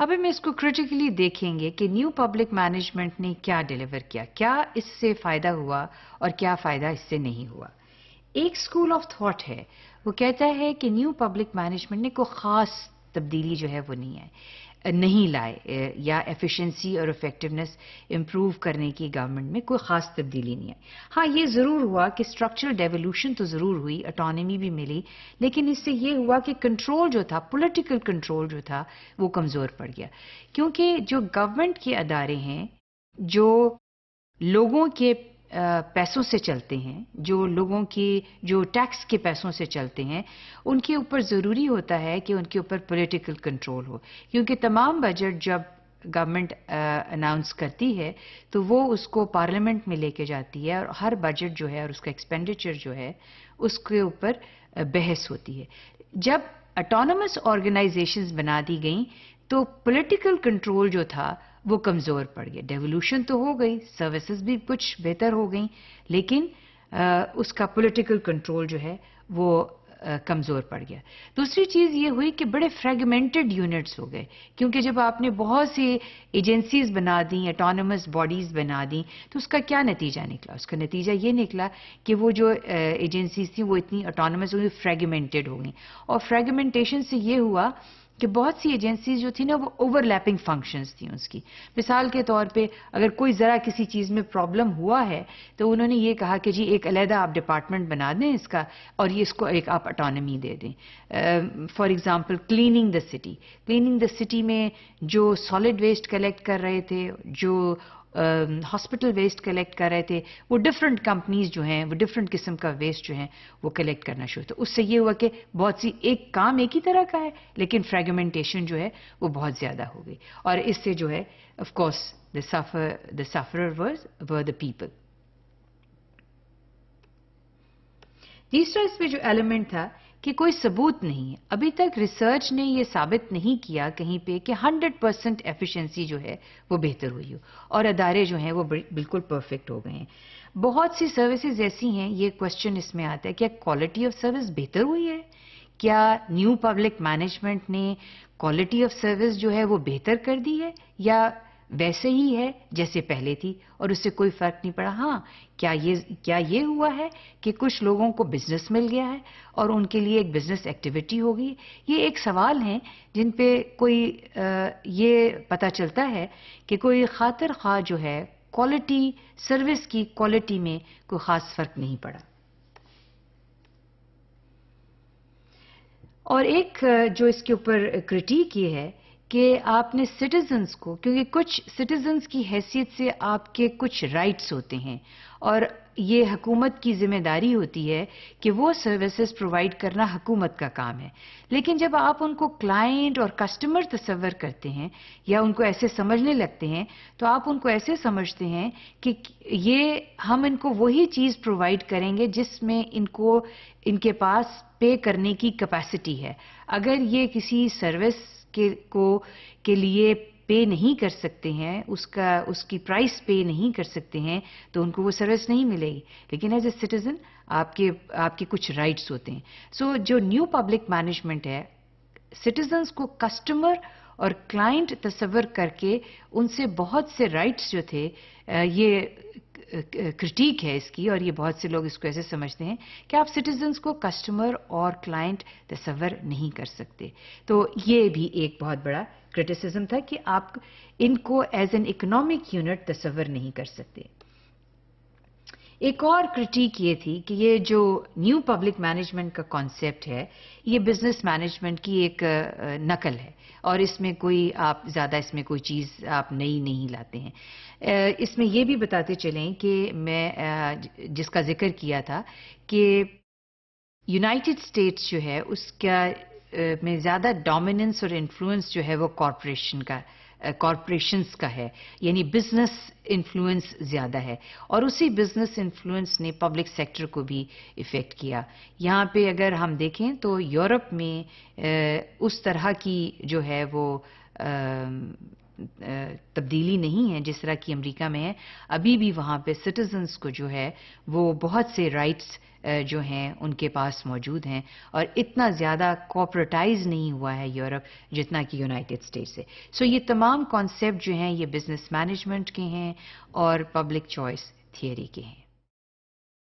اب ہم اس کو کریٹیکلی دیکھیں گے کہ نیو پبلک مینجمنٹ نے کیا ڈیلیور کیا، کیا اس سے فائدہ ہوا اور کیا فائدہ اس سے نہیں ہوا۔ ایک اسکول آف تھاٹ ہے، وہ کہتا ہے کہ نیو پبلک مینجمنٹ نے کوئی خاص تبدیلی جو ہے وہ نہیں لائے یا ایفیشنسی اور افیکٹونیس امپروو کرنے کی گورنمنٹ میں کوئی خاص تبدیلی نہیں آئی۔ ہاں یہ ضرور ہوا کہ اسٹرکچرل ڈیولوشن تو ضرور ہوئی، اٹانومی بھی ملی، لیکن اس سے یہ ہوا کہ کنٹرول جو تھا، پولیٹیکل کنٹرول جو تھا وہ کمزور پڑ گیا، کیونکہ جو گورنمنٹ کے ادارے ہیں جو لوگوں کے پیسوں سے چلتے ہیں، جو لوگوں کی جو ٹیکس کے پیسوں سے چلتے ہیں، ان کے اوپر ضروری ہوتا ہے کہ ان کے اوپر پولیٹیکل کنٹرول ہو، کیونکہ تمام بجٹ جب گورنمنٹ اناؤنس کرتی ہے تو وہ اس کو پارلیمنٹ میں لے کے جاتی ہے، اور ہر بجٹ جو ہے اور اس کا ایکسپینڈیچر جو ہے اس کے اوپر بحث ہوتی ہے۔ جب اٹانومس آرگنائزیشنز بنا دی گئیں تو پولیٹیکل کنٹرول جو تھا وہ کمزور پڑ گیا۔ ڈیولوشن تو ہو گئی، سروسز بھی کچھ بہتر ہو گئیں، لیکن اس کا پولیٹیکل کنٹرول جو ہے وہ کمزور پڑ گیا۔ دوسری چیز یہ ہوئی کہ بڑے فریگمنٹڈ یونٹس ہو گئے، کیونکہ جب آپ نے بہت سی ایجنسیز بنا دیں، اٹانومس باڈیز بنا دیں، تو اس کا کیا نتیجہ نکلا؟ اس کا نتیجہ یہ نکلا کہ وہ جو ایجنسیز تھیں وہ اتنی اٹانومس ہوئی، فریگمنٹڈ ہو گئیں، اور فریگمنٹیشن سے یہ ہوا کہ بہت سی ایجنسیز جو تھیں نا وہ اوور لیپنگ فنکشنز تھیں اس کی۔ مثال کے طور پہ اگر کوئی ذرا کسی چیز میں پرابلم ہوا ہے تو انہوں نے یہ کہا کہ جی ایک علیحدہ آپ ڈپارٹمنٹ بنا دیں اس کا، اور یہ اس کو ایک آپ اٹانومی دے دیں۔ For example cleaning the city, cleaning the city میں جو سالڈ ویسٹ کلیکٹ کر رہے تھے، جو ہاسپٹل ویسٹ کلیکٹ کر رہے تھے، وہ ڈفرنٹ کمپنیز جو ہیں وہ ڈفرنٹ قسم کا ویسٹ جو ہیں وہ کلیکٹ کرنا شروع تو اس سے یہ ہوا کہ بہت سی ایک کام ایک ہی طرح کا ہے لیکن فریگمنٹیشن جو ہے وہ بہت زیادہ ہو گئی، اور اس سے جو ہے of course the sufferer were the people۔ تیسرا اس میں جو ایلیمنٹ تھا کہ کوئی ثبوت نہیں ہے، ابھی تک ریسرچ نے یہ ثابت نہیں کیا کہیں پہ کہ 100% ایفیشنسی جو ہے وہ بہتر ہوئی ہو اور ادارے جو ہیں وہ بالکل پرفیکٹ ہو گئے ہیں۔ بہت سی سروسز ایسی ہیں، یہ کوشچن اس میں آتا ہے، کیا کوالٹی آف سروس بہتر ہوئی ہے؟ کیا نیو پبلک مینجمنٹ نے کوالٹی آف سروس جو ہے وہ بہتر کر دی ہے، یا ویسے ہی ہے جیسے پہلے تھی اور اس سے کوئی فرق نہیں پڑا؟ ہاں، کیا یہ ہوا ہے کہ کچھ لوگوں کو بزنس مل گیا ہے اور ان کے لیے ایک بزنس ایکٹیویٹی ہوگی؟ یہ ایک سوال ہیں جن پہ کوئی یہ پتہ چلتا ہے کہ کوئی خاطر خواہ جو ہے کوالٹی سروس کی کوالٹی میں کوئی خاص فرق نہیں پڑا۔ اور ایک جو اس کے اوپر کرٹیک یہ ہے کہ آپ نے سٹیزنز کو، کیونکہ کچھ سٹیزنز کی حیثیت سے آپ کے کچھ رائٹس ہوتے ہیں اور یہ حکومت کی ذمہ داری ہوتی ہے کہ وہ سروسز پرووائڈ کرنا حکومت کا کام ہے، لیکن جب آپ ان کو کلائنٹ اور کسٹمر تصور کرتے ہیں یا ان کو ایسے سمجھنے لگتے ہیں تو آپ ان کو ایسے سمجھتے ہیں کہ یہ ہم ان کو وہی چیز پرووائڈ کریں گے جس میں ان کے پاس پے کرنے کی کیپیسٹی ہے۔ اگر یہ کسی سروس کے لیے پے نہیں کر سکتے ہیں، اس کی پرائس پے نہیں کر سکتے ہیں تو ان کو وہ سروس نہیں ملے گی، لیکن ایز اے سٹیزن آپ کے کچھ رائٹس ہوتے ہیں۔ سو جو نیو پبلک مینجمنٹ ہے، سٹیزنز کو کسٹمر اور کلائنٹ تصور کر کے ان سے بہت سے رائٹس جو تھے، یہ کرٹیک ہے اس کی، اور یہ بہت سے لوگ اس کو ایسے سمجھتے ہیں کہ آپ سٹیزنز کو کسٹمر اور کلائنٹ تصور نہیں کر سکتے۔ تو یہ بھی ایک بہت بڑا کرٹیسزم تھا کہ آپ ان کو ایز این اکنامک یونٹ تصور نہیں کر سکتے۔ ایک اور کرٹیک یہ تھی کہ یہ جو نیو پبلک مینجمنٹ کا کانسیپٹ ہے یہ بزنس مینجمنٹ کی ایک نقل ہے، اور اس میں آپ زیادہ اس میں کوئی چیز آپ نئی نہیں لاتے ہیں۔ اس میں یہ بھی بتاتے چلیں کہ میں جس کا ذکر کیا تھا کہ یونائٹڈ اسٹیٹس جو ہے اس کا میں زیادہ ڈومیننس اور انفلوئنس جو ہے وہ کارپوریشنز کا ہے، یعنی بزنس انفلوئنس زیادہ ہے، اور اسی بزنس انفلوئنس نے پبلک سیکٹر کو بھی افیکٹ کیا۔ یہاں پہ اگر ہم دیکھیں تو یورپ میں اس طرح کی جو ہے وہ تبدیلی نہیں ہے جس طرح کی امریکہ میں ہے. ابھی بھی وہاں پہ سٹیزنز کو جو ہے وہ بہت سے رائٹس جو ہیں ان کے پاس موجود ہیں، اور اتنا زیادہ کوپریٹائز نہیں ہوا ہے یورپ جتنا کہ یونائٹڈ اسٹیٹس سے. سو یہ تمام کانسیپٹ جو ہیں یہ بزنس مینجمنٹ کے ہیں اور پبلک چوائس تھیوری کے ہیں.